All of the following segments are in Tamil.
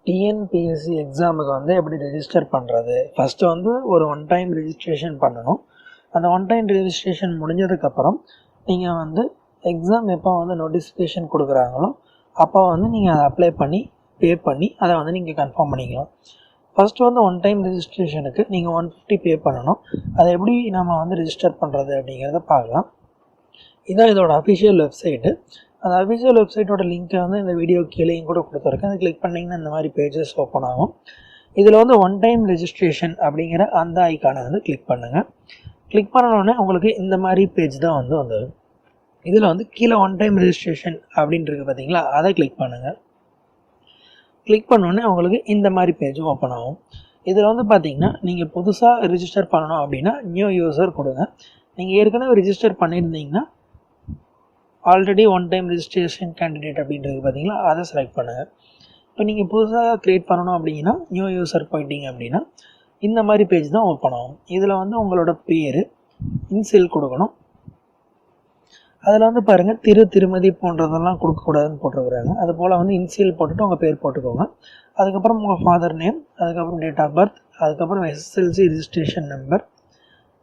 டிஎன்பிஎஸ்சி எக்ஸாமுக்கு வந்து எப்படி ரெஜிஸ்டர் பண்ணுறது? ஃபஸ்ட்டு வந்து ஒரு ஒன் டைம் ரெஜிஸ்ட்ரேஷன் பண்ணணும். அந்த ஒன் டைம் ரெஜிஸ்ட்ரேஷன் முடிஞ்சதுக்கப்புறம் நீங்கள் வந்து எக்ஸாம் எப்போ வந்து நோட்டிஃபிகேஷன் கொடுக்குறாங்களோ அப்போ வந்து நீங்கள் அதை அப்ளை பண்ணி பே பண்ணி அதை வந்து நீங்கள் கன்ஃபார்ம் பண்ணிக்கலாம். ஃபஸ்ட்டு வந்து ஒன் டைம் ரெஜிஸ்ட்ரேஷனுக்கு நீங்கள் 150 பே பண்ணணும். அதை எப்படி நம்ம வந்து ரெஜிஸ்டர் பண்ணுறது அப்படிங்கிறத பார்க்கலாம். இதான் இதோட அஃபிஷியல் வெப்சைட்டு. அந்த அஃபிஷியல் வெப்சைட்டோட லிங்க்கை வந்து இந்த வீடியோ கீழேயும் கூட கொடுத்துருக்கேன். அதை கிளிக் பண்ணிங்கன்னா இந்த மாதிரி பேஜஸ் ஓப்பன் ஆகும். இதில் வந்து ஒன் டைம் ரெஜிஸ்ட்ரேஷன் அப்படிங்கிற அந்த ஐக்கானை வந்து கிளிக் பண்ணுங்கள். கிளிக் பண்ணோடனே உங்களுக்கு இந்த மாதிரி பேஜ் தான் வந்து வந்துடும். இதில் வந்து கீழே ஒன் டைம் ரெஜிஸ்ட்ரேஷன் அப்படின்றது பார்த்தீங்களா, அதை கிளிக் பண்ணுங்கள். கிளிக் பண்ணோடனே உங்களுக்கு இந்த மாதிரி பேஜ் ஓப்பன் ஆகும். இதில் வந்து பார்த்தீங்கன்னா நீங்கள் புதுசாக ரிஜிஸ்டர் பண்ணணும் அப்படின்னா நியூ யூசர் கொடுங்க. நீங்கள் ஏற்கனவே ரிஜிஸ்டர் பண்ணியிருந்தீங்கன்னா already one time registration candidate அப்படின்றது பார்த்தீங்களா, அதை செலக்ட் பண்ணுங்கள். இப்போ நீங்கள் புதுசாக க்ரியேட் பண்ணணும் அப்படின்னா நியூ யூசர் போயிட்டீங்க அப்படின்னா இந்த மாதிரி பேஜ் தான் ஓப்பன் ஆகும். இதில் வந்து உங்களோட பேர் இன்சியல் கொடுக்கணும். அதில் வந்து பாருங்கள் திருமதி போன்றதெல்லாம் கொடுக்கக்கூடாதுன்னு போட்டுருக்குறாங்க. அது போல் வந்து இன்சியல் போட்டுட்டு உங்கள் பேர் போட்டுக்கோங்க. அதுக்கப்புறம் உங்கள் ஃபாதர் நேம், அதுக்கப்புறம் டேட் ஆஃப் பர்த், அதுக்கப்புறம் எஸ்எஸ்எல்சி ரிஜிஸ்ட்ரேஷன் நம்பர்,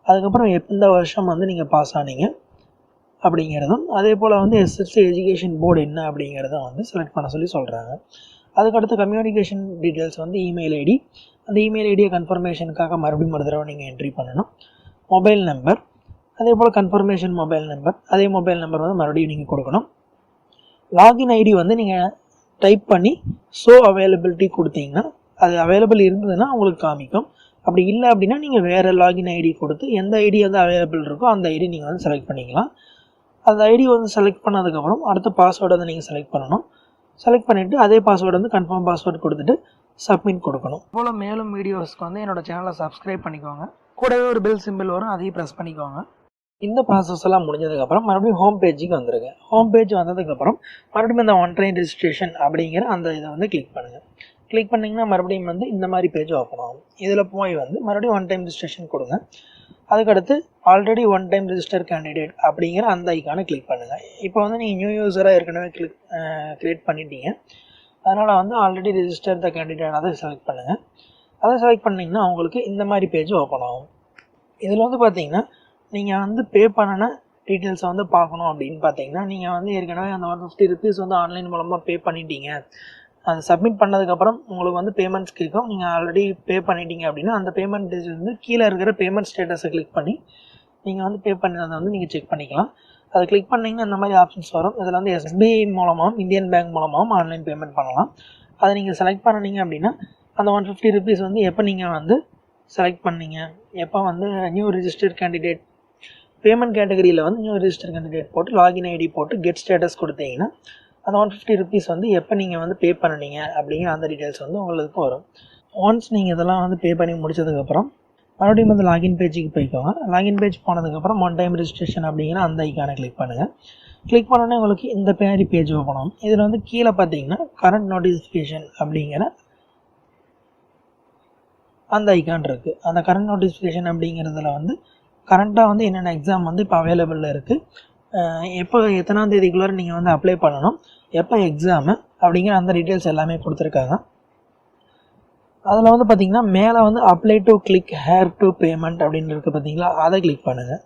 அதுக்கப்புறம் எந்த வருஷம் வந்து நீங்கள் பாஸ் ஆனீங்க அப்படிங்கிறதும், அதே போல் வந்து எஸ்எஸ்சி எஜுகேஷன் போர்டு என்ன அப்படிங்கிறதும் வந்து செலக்ட் பண்ண சொல்லி சொல்கிறாங்க. அதுக்கடுத்து கம்யூனிகேஷன் டீட்டெயில்ஸ் வந்து இமெயில் ஐடி, அந்த இமெயில் ஐடியை கன்ஃபர்மேஷனுக்காக மறுபடியும் ஒரு தடவை நீங்கள் என்ட்ரி பண்ணணும். மொபைல் நம்பர், அதே போல் கன்ஃபர்மேஷன் மொபைல் நம்பர், அதே மொபைல் நம்பர் வந்து மறுபடியும் நீங்கள் கொடுக்கணும். லாகின் ஐடி வந்து நீங்கள் டைப் பண்ணி ஷோ அவைலபிலிட்டி கொடுத்தீங்கன்னா அது அவைலபிள் இருந்ததுன்னா உங்களுக்கு காமிக்கும். அப்படி இல்லை அப்படின்னா நீங்கள் வேறு லாகின் ஐடி கொடுத்து எந்த ஐடி வந்து அவைலபிள் இருக்கோ அந்த ஐடி நீங்கள் வந்து செலக்ட் பண்ணிக்கலாம். அந்த ஐடி வந்து செலக்ட் பண்ணதுக்கப்புறம் அடுத்த பாஸ்வேர்டு வந்து நீங்கள் செலக்ட் பண்ணணும். செலக்ட் பண்ணிவிட்டு அதே பாஸ்வேர்டு வந்து கன்ஃபார்ம் பாஸ்வேர்டு கொடுத்துட்டு சப்மிட் கொடுக்கணும். போல் மேலும் வீடியோஸ்க்கு வந்து என்னோடய சேனலை சப்ஸ்கிரைப் பண்ணிக்கோங்க. கூடவே ஒரு பெல் சிம்பிள் வரும், அதையும் ப்ரெஸ் பண்ணிக்கோங்க. இந்த ப்ராசஸ் எல்லாம் முடிஞ்சதுக்கப்புறம் மறுபடியும் ஹோம் பேஜுக்கு வந்துருங்க. ஹோம் பேஜ் வந்ததுக்கப்புறம் மறுபடியும் இந்த ஒன் டைம் ரெஜிஸ்ட்ரேஷன் அப்படிங்கிற அந்த இதை வந்து கிளிக் பண்ணுங்கள். கிளிக் பண்ணிங்கன்னா மறுபடியும் வந்து இந்த மாதிரி பேஜ் ஓப்பன் ஆகும். இதில் போய் வந்து மறுபடியும் ஒன் டைம் ரெஜிஸ்ட்ரேஷன் கொடுங்க. அதுக்கடுத்து already one time register candidate அப்படிங்கிற அந்த ஐக்கானை கிளிக் பண்ணுங்கள். இப்போ வந்து நீங்கள் நியூ யூஸராக ஏற்கனவே க்ரியேட் பண்ணிட்டீங்க. அதனால் வந்து ஆல்ரெடி ரெஜிஸ்டர் த கேண்டிடேட் அதை செலக்ட் பண்ணுங்கள். அதை செலக்ட் பண்ணிங்கன்னா உங்களுக்கு இந்த மாதிரி பேஜ் ஓப்பன் ஆகும். இதில் வந்து பார்த்தீங்கன்னா நீங்கள் வந்து பே பண்ணின டீட்டெயில்ஸை வந்து பார்க்கணும் அப்படின்னு பார்த்தீங்கன்னா நீங்கள் வந்து ஏற்கனவே அந்த 150 ருபீஸ் வந்து ஆன்லைன் மூலமாக பே பண்ணிட்டீங்க. அதை சப்மிட் பண்ணதுக்கப்புறம் உங்களுக்கு வந்து பேமெண்ட்ஸ் கேட்கும். நீங்கள் ஆல்ரெடி பே பண்ணிட்டீங்க அப்படின்னா அந்த பேமெண்ட் வந்து கீழே இருக்கிற பேமெண்ட் ஸ்டேட்டஸை கிளிக் பண்ணி நீங்கள் வந்து பே பண்ணதை வந்து நீங்கள் செக் பண்ணிக்கலாம். அதை கிளிக் பண்ணிங்கன்னா இந்த மாதிரி ஆப்ஷன்ஸ் வரும். இதில் வந்து எஸ்பிஐ மூலமாகவும் இந்தியன் பேங்க் மூலமாகவும் ஆன்லைன் பேமெண்ட் பண்ணலாம். அதை நீங்கள் செலக்ட் பண்ணிங்க அப்படின்னா அந்த 150 ருபீஸ் வந்து எப்போ நீங்கள் வந்து செலக்ட் பண்ணீங்க, எப்போ வந்து நியூ ரிஜிஸ்டர் கேண்டிடேட் பேமெண்ட் கேட்டகரியில் வந்து நியூ ரிஜிஸ்டர் கேண்டிடேட் போட்டு லாகின் ஐடி போட்டு கெட் ஸ்டேட்டஸ் கொடுத்தீங்கன்னா அந்த 150 ருபீஸ் வந்து எப்போ நீங்கள் வந்து பே பண்ணினீங்க அப்படிங்கிற அந்த டீட்டெயில்ஸ் வந்து உங்களுக்கு வரும். ஒன்ஸ் நீங்கள் இதெல்லாம் வந்து பே பண்ணி முடிச்சதுக்கப்புறம் மறுபடியும் வந்து லாகின் பேஜுக்கு போய்க்கோங்க. லாகின் பேஜ் போனதுக்கப்புறம் ஒன் டைம் ரெஜிஸ்ட்ரேஷன் அப்படிங்கிற அந்த ஐக்கானை கிளிக் பண்ணுங்கள். கிளிக் பண்ணோன்னே உங்களுக்கு இந்த மாதிரி பேஜ் ஓப்பன் ஆகும். இதில் வந்து கீழே பார்த்தீங்கன்னா கரண்ட் நோட்டிஃபிகேஷன் அப்படிங்கிற அந்த ஐக்கான் இருக்குது. அந்த கரண்ட் நோட்டிஃபிகேஷன் அப்படிங்கிறதுல வந்து கரண்ட்டாக வந்து என்னென்ன எக்ஸாம் வந்து இப்போ அவைலபிளில் இருக்குது, எப்போ எத்தனாம் தேதிக்குள்ளே நீங்கள் வந்து அப்ளை பண்ணணும், எப்போ எக்ஸாமு அப்படிங்கிற அந்த டீட்டெயில்ஸ் எல்லாமே கொடுத்துருக்காங்க. அதில் வந்து பார்த்திங்கன்னா மேலே வந்து apply to click hair to payment அப்படின்னு இருக்குது பார்த்தீங்களா, அதை கிளிக் பண்ணுங்கள்.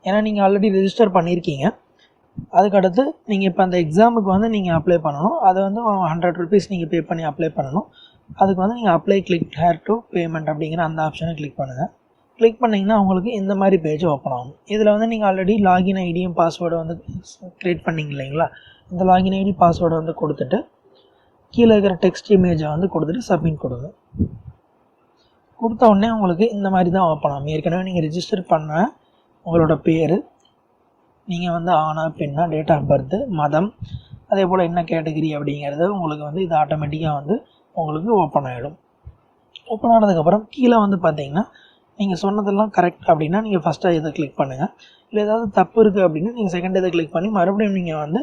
ஏன்னா நீங்கள் ஆல்ரெடி ரெஜிஸ்டர் பண்ணியிருக்கீங்க. அதுக்கடுத்து நீங்கள் இப்போ அந்த எக்ஸாமுக்கு வந்து நீங்கள் அப்ளை பண்ணணும். அதை வந்து 100 ருபீஸ் நீங்கள் பே பண்ணி அப்ளை பண்ணணும். அதுக்கு வந்து நீங்கள் apply click hair to payment அப்படிங்கிற அந்த ஆப்ஷனை கிளிக் பண்ணுங்கள். கிளிக் பண்ணிங்கன்னா உங்களுக்கு இந்த மாதிரி பேஜ் ஓப்பன் ஆகும். இதில் வந்து நீங்கள் ஆல்ரெடி லாகின் ஐடியும் பாஸ்வேர்டு வந்து க்ரியேட் பண்ணிங்க இல்லைங்களா, இந்த லாகின் ஐடி பாஸ்வேர்டு வந்து கொடுத்துட்டு கீழே இருக்கிற டெக்ஸ்ட் இமேஜை வந்து கொடுத்துட்டு சப்மிட் கொடுங்க. கொடுத்த உடனே உங்களுக்கு இந்த மாதிரி தான் ஓப்பன் ஆகும். ஏற்கனவே நீங்கள் ரிஜிஸ்டர் பண்ண உங்களோட பேர், நீங்கள் வந்து ஆனா பெண்ணா, டேட் ஆஃப் பர்த்து, மதம், அதே போல் என்ன கேட்டகிரி அப்படிங்கிறது உங்களுக்கு வந்து இது ஆட்டோமேட்டிக்காக வந்து உங்களுக்கு ஓப்பன் ஆகிடும். ஓப்பன் ஆனதுக்கப்புறம் கீழே வந்து பார்த்தீங்கன்னா நீங்கள் சொன்னதெல்லாம் கரெக்ட் அப்படின்னா நீங்கள் ஃபஸ்ட்டாக இதை கிளிக் பண்ணுங்கள். இல்லை ஏதாவது தப்பு இருக்குது அப்படின்னா நீங்கள் செகண்ட் இதை கிளிக் பண்ணி மறுபடியும் நீங்கள் வந்து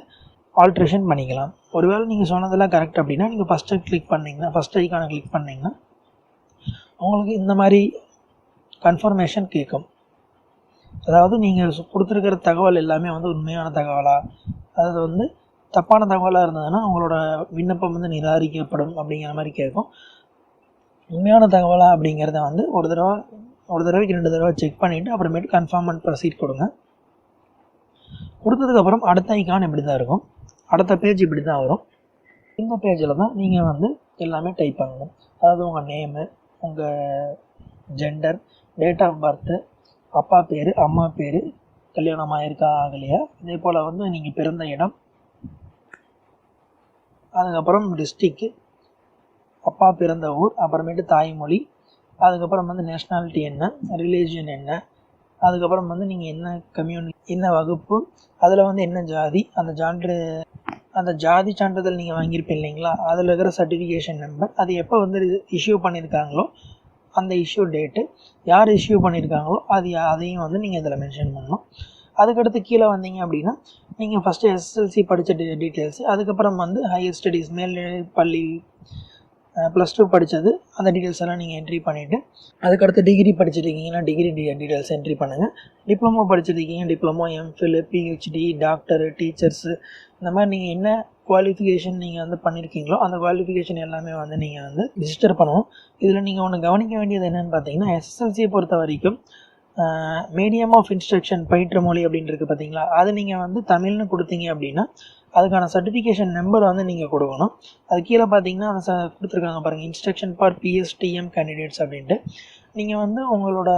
ஆல்ட்ரேஷன் பண்ணிக்கலாம். ஒருவேளை நீங்கள் சொன்னதெல்லாம் கரெக்ட் அப்படின்னா நீங்கள் ஃபஸ்ட்டு கிளிக் பண்ணிங்கன்னா ஃபஸ்ட் ஐக்கானை கிளிக் பண்ணிங்கன்னா உங்களுக்கு இந்த மாதிரி கன்ஃபர்மேஷன் கேட்கும். அதாவது நீங்கள் கொடுத்துருக்கிற தகவல் எல்லாமே வந்து உண்மையான தகவலா, அதாவது வந்து தப்பான தகவலாக இருந்ததுன்னா உங்களோட விண்ணப்பம் வந்து நிராகரிக்கப்படும் அப்படிங்கிற மாதிரி கேட்கும். உண்மையான தகவலாக அப்படிங்கிறத வந்து ஒரு தடவைக்கு 2 தடவை செக் பண்ணிவிட்டு அப்புறமேட்டு கன்ஃபார்ம் அண்ட் ப்ரொசீட் கொடுங்க. கொடுத்ததுக்கப்புறம் அடுத்த ஐக்கான் இப்படி தான் இருக்கும். அடுத்த பேஜ் இப்படி தான் வரும். இந்த பேஜில் தான் நீங்கள் வந்து எல்லாமே டைப் பண்ணணும். அதாவது உங்கள் நேமு, உங்கள் ஜெண்டர், டேட் ஆஃப் பர்த்து, அப்பா பேர், அம்மா பேர், கல்யாணம் ஆயிருக்கா ஆகலையா, இதே போல் வந்து நீங்கள் பிறந்த இடம், அதுக்கப்புறம் டிஸ்ட்ரிக்கு, அப்பா பிறந்த ஊர், அப்புறமேட்டு தாய்மொழி, அதுக்கப்புறம் வந்து நேஷ்னாலிட்டி என்ன, ரிலீஜியன் என்ன, அதுக்கப்புறம் வந்து நீங்கள் என்ன கம்யூனிட்டி, என்ன வகுப்பு, அதில் வந்து என்ன ஜாதி, அந்த ஜாதி சான்றிதழ் நீங்கள் வாங்கியிருப்பீங்க இல்லைங்களா, அதில் இருக்கிற சர்டிஃபிகேஷன் நம்பர், அது எப்போ வந்து இஷ்யூ பண்ணியிருக்காங்களோ அந்த இஷ்யூ டேட்டு, யார் இஷ்யூ பண்ணியிருக்காங்களோ அதையும் வந்து நீங்கள் இதில் மென்ஷன் பண்ணணும். அதுக்கடுத்து கீழே வந்தீங்க அப்படின்னா நீங்கள் ஃபஸ்ட்டு எஸ்எஸ்எல்சி படித்த டீட்டெயில்ஸு, அதுக்கப்புறம் வந்து ஹையர் ஸ்டடீஸ் மேல்நிலை பள்ளி +2 படித்தது அந்த டீட்டெயில்ஸ் எல்லாம் நீங்கள் என்ட்ரி பண்ணிவிட்டு, அதுக்கடுத்து டிகிரி படிச்சிருக்கீங்கன்னா டிகிரி டீட்டெயில்ஸ் என்ட்ரி பண்ணுங்கள். டிப்ளமோ படிச்சிருக்கீங்க diploma, MPhil, PhD, doctor, teachers, இந்த மாதிரி நீங்கள் என்ன குவாலிஃபிகேஷன் நீங்கள் வந்து பண்ணியிருக்கீங்களோ அந்த குவாலிஃபிகேஷன் எல்லாமே வந்து நீங்கள் வந்து ரிஜிஸ்டர் பண்ணணும். இதில் நீங்கள் ஒன்று கவனிக்க வேண்டியது என்னென்னு பார்த்தீங்கன்னா, எஸ்எஸ்எல்சியை பொறுத்த வரைக்கும் மீடியம் ஆஃப் இன்ஸ்ட்ரக்ஷன் பயிற்று மொழி அப்படின்னு இருக்குது பார்த்தீங்களா, அது நீங்கள் வந்து தமிழ்னு கொடுத்தீங்க அப்படின்னா அதுக்கான சர்டிஃபிகேஷன் நம்பர் வந்து நீங்கள் கொடுக்கணும். அது கீழே பார்த்தீங்கன்னா அதை கொடுத்துருக்காங்க பாருங்கள், இன்ஸ்ட்ரக்ஷன் ஃபார் PSTM கேண்டிடேட்ஸ் அப்படின்ட்டு. நீங்கள் வந்து உங்களோட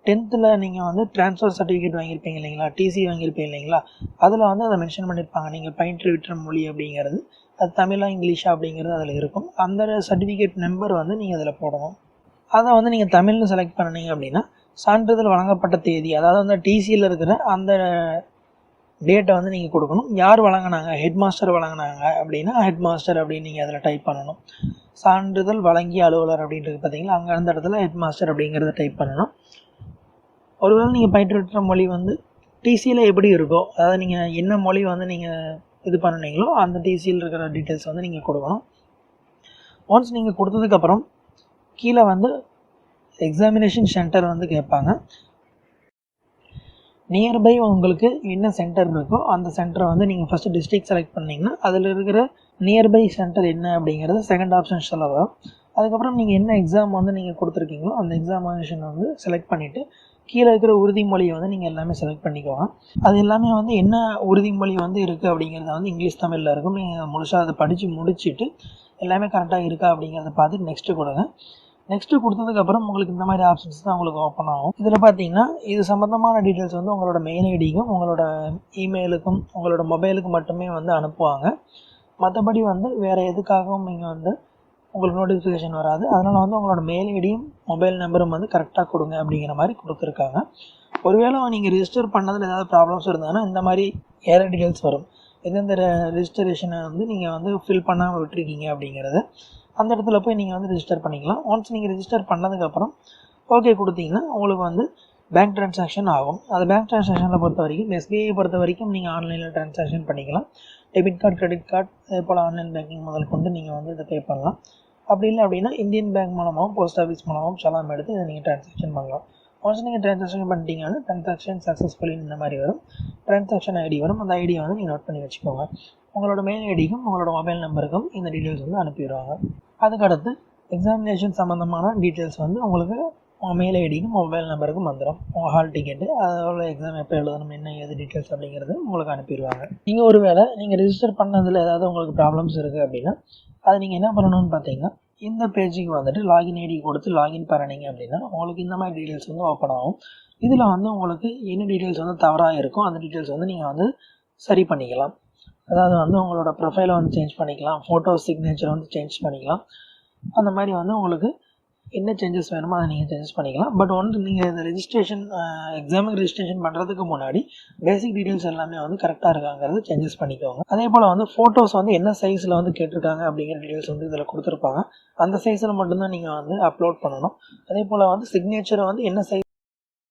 10th நீங்கள் வந்து ட்ரான்ஸ்ஃபர் சர்டிஃபிகேட் வாங்கியிருப்பீங்க இல்லைங்களா, டிசி வாங்கியிருப்பீங்க இல்லைங்களா, அதில் வந்து அதை மென்ஷன் பண்ணியிருப்பாங்க. நீங்கள் பயிற்றுவிற்ற மொழி அப்படிங்கிறது அது தமிழா இங்கிலீஷா அப்படிங்கிறது அதில் இருக்கும். அந்த சர்டிஃபிகேட் நம்பர் வந்து நீங்கள் அதில் போடணும். அதை வந்து நீங்கள் தமிழ்னு செலக்ட் பண்ணிங்க அப்படின்னா சான்றிதழ் வழங்கப்பட்ட தேதி, அதாவது அந்த டிசியில் இருக்கிற அந்த டேட்டை வந்து நீங்கள் கொடுக்கணும். யார் வழங்கினாங்க, ஹெட் மாஸ்டர் வழங்கினாங்க அப்படின்னா ஹெட் மாஸ்டர் அப்படின்னு நீங்கள் அதில் டைப் பண்ணணும். சான்றிதழ் வழங்கிய அலுவலர் அப்படின்றது பார்த்தீங்களா, அங்கே அந்த இடத்துல ஹெட் மாஸ்டர் அப்படிங்கிறத டைப் பண்ணணும். ஒருவேளை நீங்கள் பயிற்றுவிற்ற மொழி வந்து டிசியில் எப்படி இருக்கோ, அதாவது நீங்கள் என்ன மொழி வந்து நீங்கள் இது பண்ணினீங்களோ அந்த டிசியில் இருக்கிற டீட்டெயில்ஸ் வந்து நீங்கள் கொடுக்கணும். ஒன்ஸ் நீங்கள் கொடுத்ததுக்கப்புறம் கீழே வந்து எக்ஸாமினேஷன் சென்டர் வந்து கேட்பாங்க. நியர்பை உங்களுக்கு என்ன சென்டர் இருக்கோ அந்த சென்டரை வந்து நீங்கள் ஃபஸ்ட்டு டிஸ்ட்ரிக்ட் செலக்ட் பண்ணிங்கன்னா அதில் இருக்கிற நியர்பை சென்டர் என்ன அப்படிங்கிறது செகண்ட் ஆப்ஷன்ஸில் வரும். அதுக்கப்புறம் நீங்கள் என்ன எக்ஸாம் வந்து நீங்கள் கொடுத்துருக்கீங்களோ அந்த எக்ஸாமினேஷன் வந்து செலக்ட் பண்ணிவிட்டு கீழே இருக்கிற உறுதிமொழியை வந்து நீங்கள் எல்லாமே செலக்ட் பண்ணிக்கோங்க. அது எல்லாமே வந்து என்ன உறுதிமொழி வந்து இருக்குது அப்படிங்கிறத வந்து இங்கிலீஷ் தமிழில் இருக்கும். நீங்கள் முழுசாக அதை படித்து முடிச்சுட்டு எல்லாமே கரெக்டாக இருக்கா அப்படிங்கிறத பார்த்துட்டு நெக்ஸ்ட்டு கொடுங்க. நெக்ஸ்ட்டு கொடுத்ததுக்கப்புறம் உங்களுக்கு இந்த மாதிரி ஆப்ஷன்ஸ் தான் உங்களுக்கு ஓப்பன் ஆகும். இதில் பார்த்தீங்கன்னா இது சம்மந்தமான டீட்டெயில்ஸ் வந்து உங்களோட மெயில் ஐடிக்கும் உங்களோட இமெயிலுக்கும் உங்களோட மொபைலுக்கு மட்டுமே வந்து அனுப்புவாங்க. மற்றபடி வந்து வேறு எதுக்காகவும் நீங்கள் வந்து உங்களுக்கு நோட்டிஃபிகேஷன் வராது. அதனால் வந்து உங்களோட மெயில் ஐடியும் மொபைல் நம்பரும் வந்து கரெக்டாக கொடுங்க அப்படிங்கிற மாதிரி கொடுத்துருக்காங்க. ஒருவேளை நீங்கள் ரிஜிஸ்டர் பண்ணதில் ஏதாவது ப்ராப்ளம்ஸ் இருந்ததுன்னா இந்த மாதிரி ஏரர் டீட்டெயில்ஸ் வரும். எந்தெந்த ரிஜிஸ்டரேஷனை வந்து நீங்கள் வந்து ஃபில் பண்ணாமல் விட்டுருக்கீங்க அப்படிங்கிறது அந்த இடத்துல போய் நீங்கள் வந்து ரிஜிஸ்டர் பண்ணிக்கலாம். ஒன்ஸ் நீங்கள் ரிஜிஸ்டர் பண்ணதுக்கப்புறம் ஓகே கொடுத்தீங்கன்னா உங்களுக்கு வந்து பேங்க் ட்ரான்சாக்ஷன் ஆகும். அது பேங்க் ட்ரான்சாக்ஷனில் பொறுத்த வரைக்கும் எஸ்பிஐ பொறுத்த வரைக்கும் நீங்கள் ஆன்லைனில் ட்ரான்சாக்ஷன் பண்ணிக்கலாம். டெபிட் கார்டு, கிரெடிட் கார்டு, அதே போல் ஆன்லைன் பேங்கிங் முதல் கொண்டு நீங்கள் வந்து இதை பே பண்ணலாம். அப்படி இல்லை அப்படின்னா இந்தியன் பேங்க் மூலமாகவும் போஸ்ட் ஆஃபீஸ் மூலமாகவும் சலாம் எடுத்து இதை நீங்கள் ட்ரான்சாக்ஷன் பண்ணலாம். ஒன்ஸ் நீங்கள் ட்ரான்சாக்ஷன் பண்ணிட்டீங்கன்னா ட்ரான்சாக்ஷன் சக்ஸஸ்ஃபுல்லி இந்த மாதிரி வரும். ட்ரான்சாக்ஷன் ஐடி வரும். அந்த ஐடியை வந்து நீங்கள் நோட் பண்ணி வச்சுக்கோங்க. உங்களோட மெயில் ஐடிக்கும் உங்களோட மொபைல் நம்பருக்கும் இந்த டீட்டெயில்ஸ் வந்து அனுப்பிடுவாங்க. அதுக்கடுத்து எக்ஸாமினேஷன் சம்மந்தமான டீட்டெயில்ஸ் வந்து உங்களுக்கு உங்கள் மெயில் ஐடிக்கும் மொபைல் நம்பருக்கும் வந்துடும். உங்கள் ஹால் டிக்கெட்டு, அதோட எக்ஸாம் எப்போ எழுதணும், என்ன ஏது டீட்டெயில்ஸ் அப்படிங்கிறது உங்களுக்கு அனுப்பிடுவாங்க. நீங்கள் ஒரு வேளை நீங்கள் ரிஜிஸ்டர் பண்ணதில் ஏதாவது உங்களுக்கு ப்ராப்ளம்ஸ் இருக்குது அப்படின்னா அதை நீங்கள் என்ன பண்ணணும்னு பார்த்தீங்கன்னா இந்த பேஜுக்கு வந்துட்டு லாகின் ஐடி கொடுத்து லாகின் பண்ணிங்க அப்படின்னா உங்களுக்கு இந்த மாதிரி டீட்டெயில்ஸ் வந்து ஓப்பன் ஆகும். இதில் வந்து உங்களுக்கு என்ன டீட்டெயில்ஸ் வந்து தவறாக இருக்கும் அந்த டீட்டெயில்ஸ் வந்து நீங்கள் வந்து சரி பண்ணிக்கலாம். அதாவது வந்து உங்களோட ப்ரொஃபைலை வந்து சேஞ்ச் பண்ணிக்கலாம், ஃபோட்டோ சிக்னேச்சரை வந்து சேஞ்ச் பண்ணிக்கலாம். அந்த மாதிரி வந்து உங்களுக்கு என்ன சேஞ்சஸ் வேணுமோ அதை நீங்கள் சேஞ்சஸ் பண்ணிக்கலாம். பட் ஒன்று நீங்கள் இந்த ரெஜிஸ்ட்ரேஷன் எக்ஸாமுக்கு ரெஜிஸ்ட்ரேஷன் பண்ணுறதுக்கு முன்னாடி பேசிக் டீட்டெயில்ஸ் எல்லாமே வந்து கரெக்டாக இருக்காங்கிறது சேஞ்சஸ் பண்ணிக்கோங்க. அதே போல் வந்து ஃபோட்டோஸ் வந்து என்ன சைஸில் வந்து கேட்டிருக்காங்க அப்படிங்கிற டீட்டெயில்ஸ் வந்து இதில் கொடுத்துருப்பாங்க. அந்த சைஸில் மட்டும்தான் நீங்கள் வந்து அப்லோட் பண்ணணும். அதே போல் வந்து சிக்னேச்சரை வந்து என்ன சைஸ்